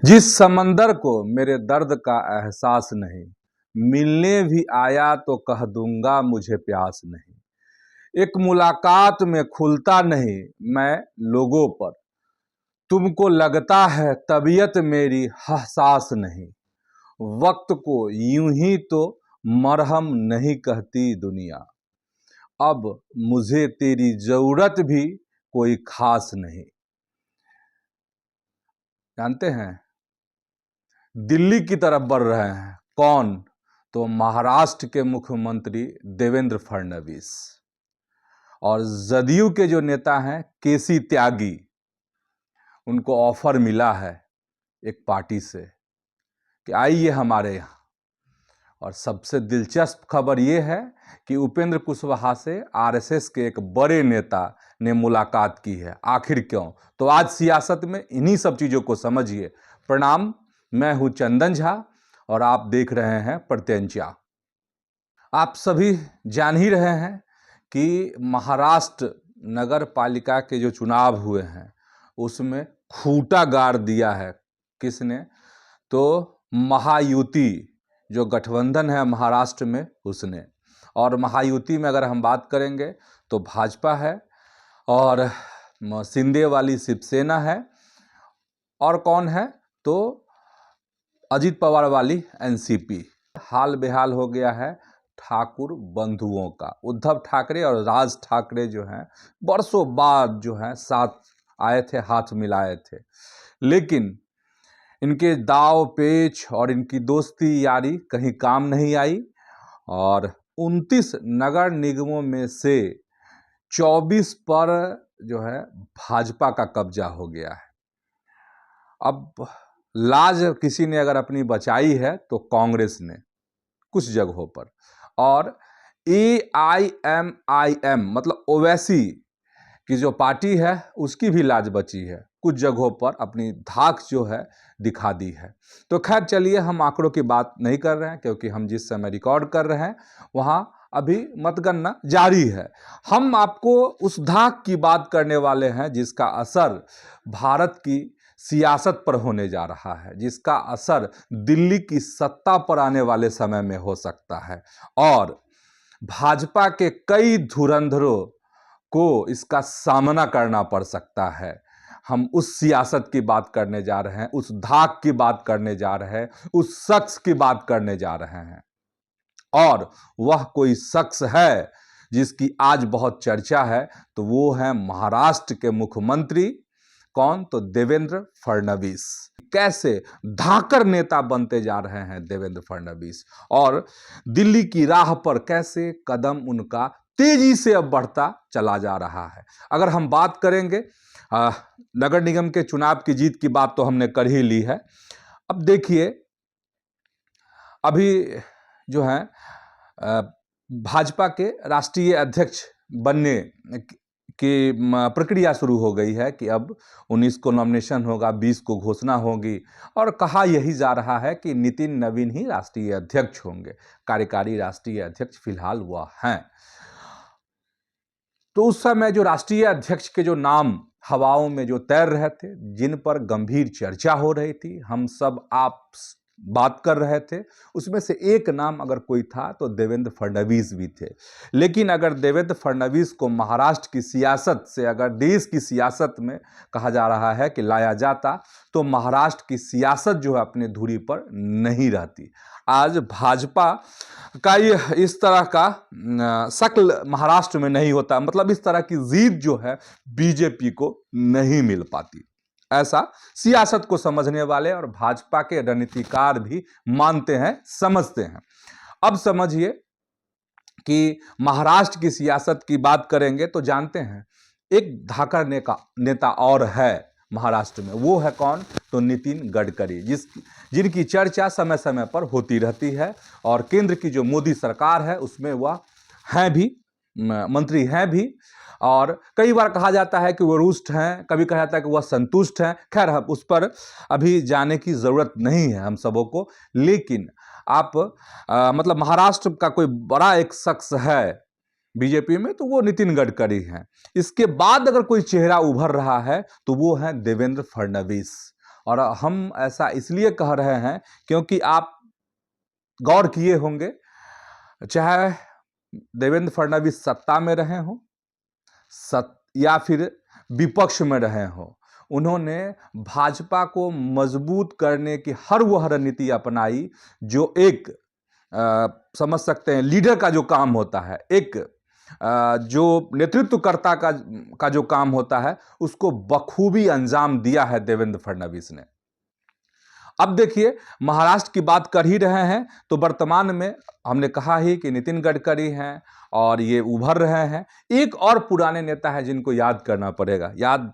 जिस समंदर को मेरे दर्द का एहसास नहीं, मिलने भी आया तो कह दूंगा मुझे प्यास नहीं। एक मुलाकात में खुलता नहीं मैं लोगों पर, तुमको लगता है तबीयत मेरी हसास नहीं। वक्त को यूं ही तो मरहम नहीं कहती दुनिया, अब मुझे तेरी जरूरत भी कोई खास नहीं। जानते हैं, दिल्ली की तरफ बढ़ रहे हैं कौन? तो महाराष्ट्र के मुख्यमंत्री देवेंद्र फडणवीस और जदयू के जो नेता हैं केसी त्यागी, उनको ऑफर मिला है एक पार्टी से कि आइए हमारे यहाँ। और सबसे दिलचस्प खबर यह है कि उपेंद्र कुशवाहा से आरएसएस के एक बड़े नेता ने मुलाकात की है। आखिर क्यों? तो आज सियासत में इन्हीं सब चीज़ों को समझिए। प्रणाम, मैं हूं चंदन झा और आप देख रहे हैं प्रत्यंचा। आप सभी जान ही रहे हैं कि महाराष्ट्र नगर पालिका के जो चुनाव हुए हैं उसमें खूंटा गाड़ दिया है किसने? तो महायुति, जो गठबंधन है महाराष्ट्र में, उसने। और महायुति में अगर हम बात करेंगे तो भाजपा है और शिंदे वाली शिवसेना है, और कौन है? तो अजित पवार वाली एनसीपी। हाल बेहाल हो गया है ठाकुर बंधुओं का। उद्धव ठाकरे और राज ठाकरे जो हैं बरसों बाद जो हैं साथ आए थे, हाथ मिलाए थे, लेकिन इनके दाव पेच और इनकी दोस्ती यारी कहीं काम नहीं आई और 29 नगर निगमों में से 24 पर जो है भाजपा का कब्जा हो गया है। अब लाज किसी ने अगर अपनी बचाई है तो कांग्रेस ने कुछ जगहों पर, और AIMIM मतलब ओवैसी की जो पार्टी है उसकी भी लाज बची है, कुछ जगहों पर अपनी धाक जो है दिखा दी है। तो खैर चलिए, हम आंकड़ों की बात नहीं कर रहे हैं क्योंकि हम जिस समय रिकॉर्ड कर रहे हैं वहाँ अभी मतगणना जारी है। हम आपको उस धाक की बात करने वाले हैं जिसका असर भारत की सियासत पर होने जा रहा है, जिसका असर दिल्ली की सत्ता पर आने वाले समय में हो सकता है और भाजपा के कई धुरंधरों को इसका सामना करना पड़ सकता है। हम उस सियासत की बात करने जा रहे हैं, उस धाक की बात करने जा रहे हैं, उस शख्स की बात करने जा रहे हैं, और वह कोई शख्स है जिसकी आज बहुत चर्चा है। तो वो है महाराष्ट्र के मुख्यमंत्री। कौन? तो देवेंद्र फडणवीस। कैसे धाकर नेता बनते जा रहे हैं देवेंद्र फडणवीस, और दिल्ली की राह पर कैसे कदम उनका तेजी से अब बढ़ता चला जा रहा है। अगर हम बात करेंगे नगर निगम के चुनाव की जीत की बात तो हमने कर ही ली है। अब देखिए, अभी जो है भाजपा के राष्ट्रीय अध्यक्ष बनने की प्रक्रिया शुरू हो गई है कि अब 19 को नॉमिनेशन होगा, 20 को घोषणा होगी, और कहा यही जा रहा है कि नितिन नवीन ही राष्ट्रीय अध्यक्ष होंगे। कार्यकारी राष्ट्रीय अध्यक्ष फिलहाल वह हैं। तो उस समय जो राष्ट्रीय अध्यक्ष के जो नाम हवाओं में जो तैर रहे थे, जिन पर गंभीर चर्चा हो रही थी, हम सब आप बात कर रहे थे, उसमें से एक नाम अगर कोई था तो देवेंद्र फडणवीस भी थे। लेकिन अगर देवेंद्र फडणवीस को महाराष्ट्र की सियासत से, अगर देश की सियासत में कहा जा रहा है कि लाया जाता, तो महाराष्ट्र की सियासत जो है अपने धुरी पर नहीं रहती। आज भाजपा का ये इस तरह का शक्ल महाराष्ट्र में नहीं होता, मतलब इस तरह की जीत जो है बीजेपी को नहीं मिल पाती। ऐसा सियासत को समझने वाले और भाजपा के रणनीतिकार भी मानते हैं, समझते हैं। अब समझिए कि महाराष्ट्र की सियासत की बात करेंगे तो जानते हैं एक धाकर नेता और है महाराष्ट्र में। वो है कौन? तो नितिन गडकरी, जिनकी चर्चा समय समय पर होती रहती है, और केंद्र की जो मोदी सरकार है उसमें वह हैं भी, मंत्री हैं भी, और कई बार कहा जाता है कि वो रुष्ट हैं, कभी कहा जाता है कि वह संतुष्ट हैं। खैर, उस पर अभी जाने की ज़रूरत नहीं है हम सबों को। लेकिन आप मतलब महाराष्ट्र का कोई बड़ा एक शख्स है बीजेपी में तो वो नितिन गडकरी हैं। इसके बाद अगर कोई चेहरा उभर रहा है तो वो है देवेंद्र फडणवीस। और हम ऐसा इसलिए कह रहे हैं क्योंकि आप गौर किए होंगे, चाहे देवेंद्र फडणवीस सत्ता में रहे हों या फिर विपक्ष में रहे हों, उन्होंने भाजपा को मजबूत करने की हर वह रणनीति अपनाई जो एक समझ सकते हैं लीडर का जो काम होता है, एक जो नेतृत्वकर्ता का जो काम होता है, उसको बखूबी अंजाम दिया है देवेंद्र फडणवीस ने। अब देखिए, महाराष्ट्र की बात कर ही रहे हैं तो वर्तमान में हमने कहा ही कि नितिन गडकरी हैं और ये उभर रहे हैं। एक और पुराने नेता है जिनको याद करना पड़ेगा, याद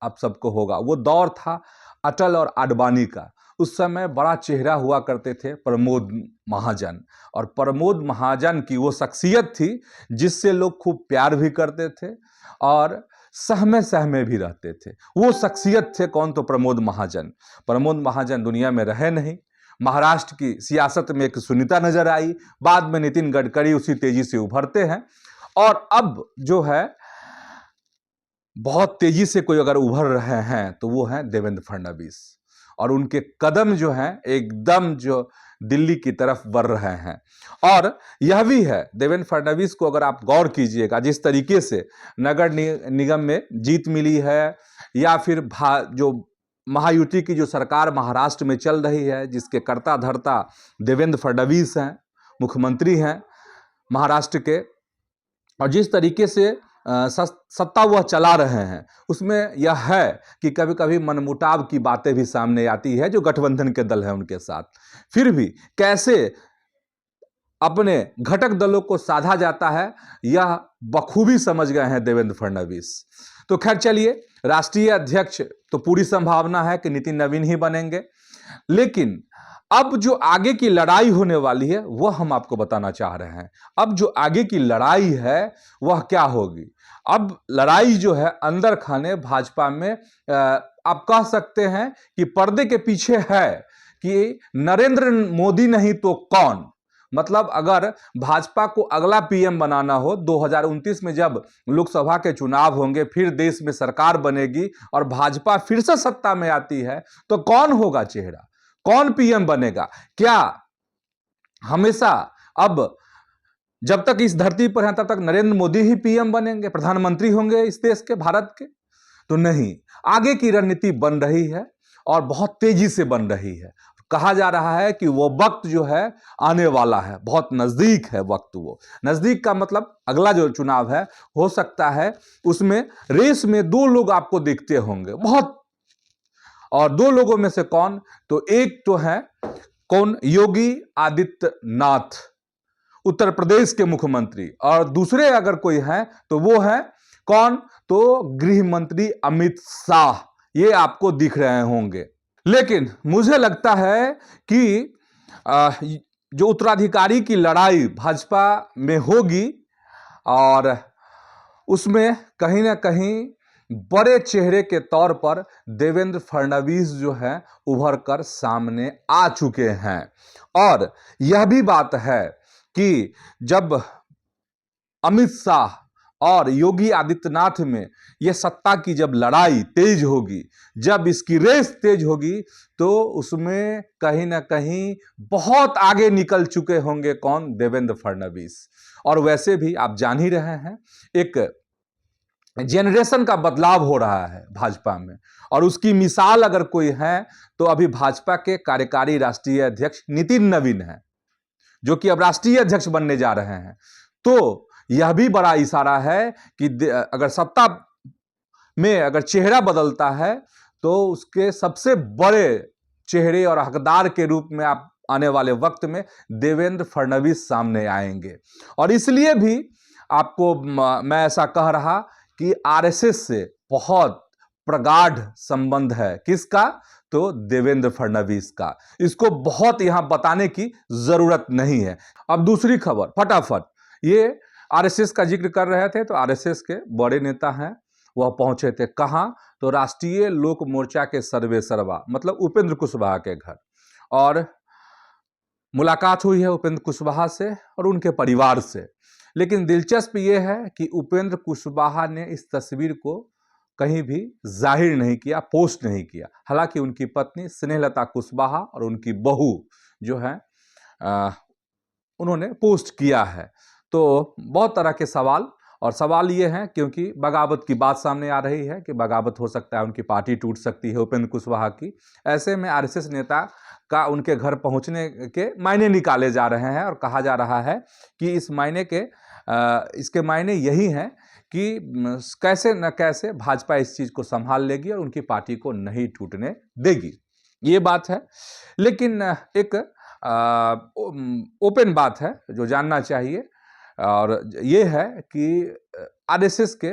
आप सबको होगा, वो दौर था अटल और आडवाणी का। उस समय बड़ा चेहरा हुआ करते थे प्रमोद महाजन, और प्रमोद महाजन की वो शख्सियत थी जिससे लोग खूब प्यार भी करते थे और सहमे सहमे भी रहते थे। वो शख्सियत थे कौन? तो प्रमोद महाजन। प्रमोद महाजन दुनिया में रहे नहीं, महाराष्ट्र की सियासत में एक शून्यता नजर आई। बाद में नितिन गडकरी उसी तेजी से उभरते हैं और अब जो है बहुत तेजी से कोई अगर उभर रहे हैं तो वो हैं देवेंद्र फडणवीस, और उनके कदम जो हैं एकदम जो दिल्ली की तरफ बढ़ रहे हैं। और यह भी है, देवेंद्र फडणवीस को अगर आप गौर कीजिएगा, जिस तरीके से नगर निगम में जीत मिली है, या फिर जो महायुति की जो सरकार महाराष्ट्र में चल रही है, जिसके कर्ता धर्ता देवेंद्र फडणवीस हैं, मुख्यमंत्री हैं महाराष्ट्र के, और जिस तरीके से सत्ता वह चला रहे हैं, उसमें यह है कि कभी कभी मनमुटाव की बातें भी सामने आती है जो गठबंधन के दल हैं उनके साथ। फिर भी कैसे अपने घटक दलों को साधा जाता है, यह बखूबी समझ गए हैं देवेंद्र फडणवीस। तो खैर चलिए, राष्ट्रीय अध्यक्ष तो पूरी संभावना है कि नितिन नवीन ही बनेंगे, लेकिन अब जो आगे की लड़ाई होने वाली है वह हम आपको बताना चाह रहे हैं। अब जो आगे की लड़ाई है वह क्या होगी? अब लड़ाई जो है अंदर खाने भाजपा में आप कह सकते हैं कि पर्दे के पीछे है कि नरेंद्र मोदी नहीं तो कौन। मतलब अगर भाजपा को अगला पीएम बनाना हो, 2029 में जब लोकसभा के चुनाव होंगे, फिर देश में सरकार बनेगी और भाजपा फिर से सत्ता में आती है, तो कौन होगा चेहरा, कौन पीएम बनेगा? क्या हमेशा अब जब तक इस धरती पर हैं तब तक नरेंद्र मोदी ही पीएम बनेंगे, प्रधानमंत्री होंगे इस देश के, भारत के? तो नहीं, आगे की रणनीति बन रही है और बहुत तेजी से बन रही है। कहा जा रहा है कि वो वक्त जो है आने वाला है, बहुत नजदीक है वक्त। वो नजदीक का मतलब अगला जो चुनाव है, हो सकता है उसमें रेस में दो लोग आपको दिखते होंगे बहुत, और दो लोगों में से कौन? तो एक तो है कौन? योगी आदित्यनाथ, उत्तर प्रदेश के मुख्यमंत्री, और दूसरे अगर कोई है तो वो है कौन? तो गृह मंत्री अमित शाह। ये आपको दिख रहे होंगे। लेकिन मुझे लगता है कि जो उत्तराधिकारी की लड़ाई भाजपा में होगी, और उसमें कहीं ना कहीं बड़े चेहरे के तौर पर देवेंद्र फडणवीस जो है उभर कर सामने आ चुके हैं। और यह भी बात है कि जब अमित शाह और योगी आदित्यनाथ में यह सत्ता की जब लड़ाई तेज होगी, जब इसकी रेस तेज होगी, तो उसमें कहीं ना कहीं बहुत आगे निकल चुके होंगे कौन? देवेंद्र फडणवीस। और वैसे भी आप जान ही रहे हैं, एक जेनरेशन का बदलाव हो रहा है भाजपा में, और उसकी मिसाल अगर कोई है तो अभी भाजपा के कार्यकारी राष्ट्रीय अध्यक्ष नितिन नवीन हैं, जो कि अब राष्ट्रीय अध्यक्ष बनने जा रहे हैं। तो यह भी बड़ा इशारा है कि अगर सत्ता में अगर चेहरा बदलता है तो उसके सबसे बड़े चेहरे और हकदार के रूप में आप आने वाले वक्त में देवेंद्र फडणवीस सामने आएंगे। और इसलिए भी आपको मैं ऐसा कह रहा कि आरएसएस से बहुत प्रगाढ़ संबंध है। किसका? तो देवेंद्र फडणवीस का। इसको बहुत यहां बताने की जरूरत नहीं है। अब दूसरी खबर फटाफट, ये आरएसएस का जिक्र कर रहे थे, तो आरएसएस के बड़े नेता हैं, वह पहुंचे थे कहां? तो राष्ट्रीय लोक मोर्चा के सर्वेसर्वा मतलब उपेंद्र कुशवाहा के घर, और मुलाकात हुई है उपेंद्र कुशवाहा से और उनके परिवार से। लेकिन दिलचस्प यह है कि उपेंद्र कुशवाहा ने इस तस्वीर को कहीं भी जाहिर नहीं किया, पोस्ट नहीं किया। हालांकि उनकी पत्नी स्नेहलता कुशवाहा और उनकी बहू जो है उन्होंने पोस्ट किया है। तो बहुत तरह के सवाल, और सवाल ये हैं क्योंकि बगावत की बात सामने आ रही है कि बगावत हो सकता है, उनकी पार्टी टूट सकती है उपेंद्र कुशवाहा की। ऐसे में आरएसएस नेता का उनके घर पहुंचने के मायने निकाले जा रहे हैं और कहा जा रहा है कि इसके मायने यही हैं कि कैसे न कैसे भाजपा इस चीज़ को संभाल लेगी और उनकी पार्टी को नहीं टूटने देगी, ये बात है। लेकिन एक ओपन बात है जो जानना चाहिए, और ये है कि आरएसएस के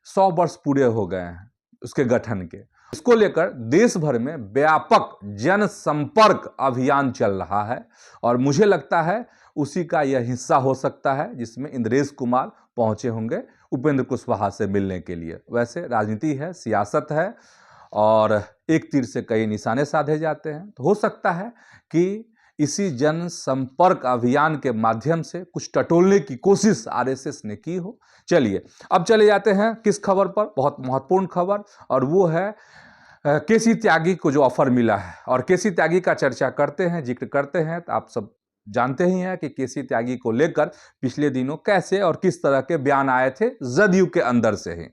100 वर्ष पूरे हो गए हैं उसके गठन के। इसको लेकर देश भर में व्यापक जनसंपर्क अभियान चल रहा है और मुझे लगता है उसी का यह हिस्सा हो सकता है जिसमें इंद्रेश कुमार पहुंचे होंगे उपेंद्र कुशवाहा से मिलने के लिए। वैसे राजनीति है, सियासत है और एक तीर से कई निशाने साधे जाते हैं, तो हो सकता है कि इसी जनसंपर्क अभियान के माध्यम से कुछ टटोलने की कोशिश आरएसएस ने की हो। चलिए अब चले जाते हैं किस खबर पर, बहुत महत्वपूर्ण खबर, और वो है केसी त्यागी को जो ऑफर मिला है। और केसी त्यागी का चर्चा करते हैं, जिक्र करते हैं, तो आप सब जानते ही हैं कि केसी त्यागी को लेकर पिछले दिनों कैसे और किस तरह के बयान आए थे जदयू के अंदर से ही।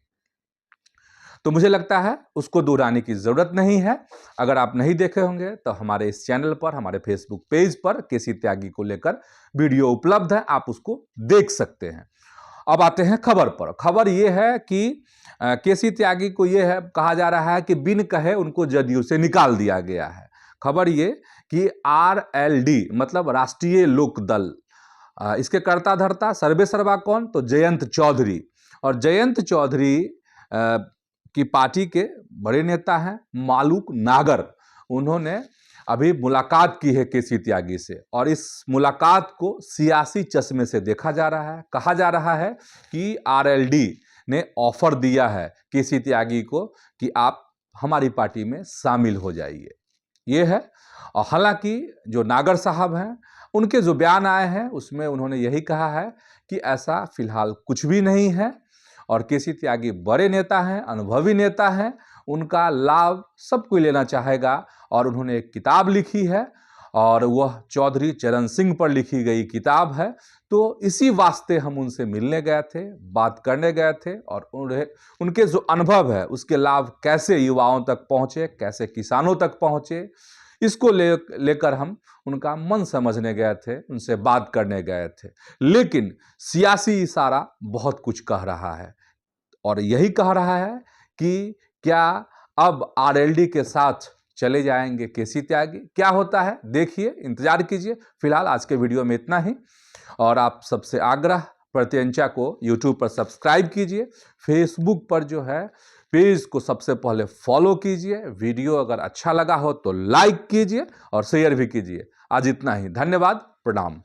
तो मुझे लगता है उसको दोहराने की जरूरत नहीं है। अगर आप नहीं देखे होंगे तो हमारे इस चैनल पर, हमारे फेसबुक पेज पर केसी त्यागी को लेकर वीडियो उपलब्ध है, आप उसको देख सकते हैं। अब आते हैं खबर पर। खबर यह है कि केसी त्यागी को यह है कहा जा रहा है कि बिन कहे उनको जदयू से निकाल दिया गया है। खबर ये कि आरएलडी मतलब राष्ट्रीय लोक दल, इसके कर्ता धर्ता सर्वे सर्वा कौन, तो जयंत चौधरी। और जयंत चौधरी की पार्टी के बड़े नेता हैं मालूक नागर। उन्होंने अभी मुलाकात की है केसी त्यागी से और इस मुलाकात को सियासी चश्मे से देखा जा रहा है। कहा जा रहा है कि आरएलडी ने ऑफर दिया है केसी त्यागी को कि आप हमारी पार्टी में शामिल हो जाइए, ये है। और हालांकि जो नागर साहब हैं उनके जो बयान आए हैं उसमें उन्होंने यही कहा है कि ऐसा फिलहाल कुछ भी नहीं है और केसी त्यागी बड़े नेता हैं, अनुभवी नेता हैं, उनका लाभ सब कोई लेना चाहेगा। और उन्होंने एक किताब लिखी है और वह चौधरी चरण सिंह पर लिखी गई किताब है। तो इसी वास्ते हम उनसे मिलने गए थे, बात करने गए थे और उनके जो अनुभव है उसके लाभ कैसे युवाओं तक पहुँचे, कैसे किसानों तक पहुँचे, इसको लेकर हम उनका मन समझने गए थे, उनसे बात करने गए थे। लेकिन सियासी इशारा बहुत कुछ कह रहा है और यही कह रहा है कि क्या अब आरएलडी के साथ चले जाएंगे केसी त्यागी। क्या होता है देखिए, इंतजार कीजिए। फिलहाल आज के वीडियो में इतना ही और आप सबसे आग्रह, प्रत्यंचा को यूट्यूब पर सब्सक्राइब कीजिए, फेसबुक पर जो है पेज को सबसे पहले फॉलो कीजिए। वीडियो अगर अच्छा लगा हो तो लाइक कीजिए और शेयर भी कीजिए। आज इतना ही, धन्यवाद, प्रणाम।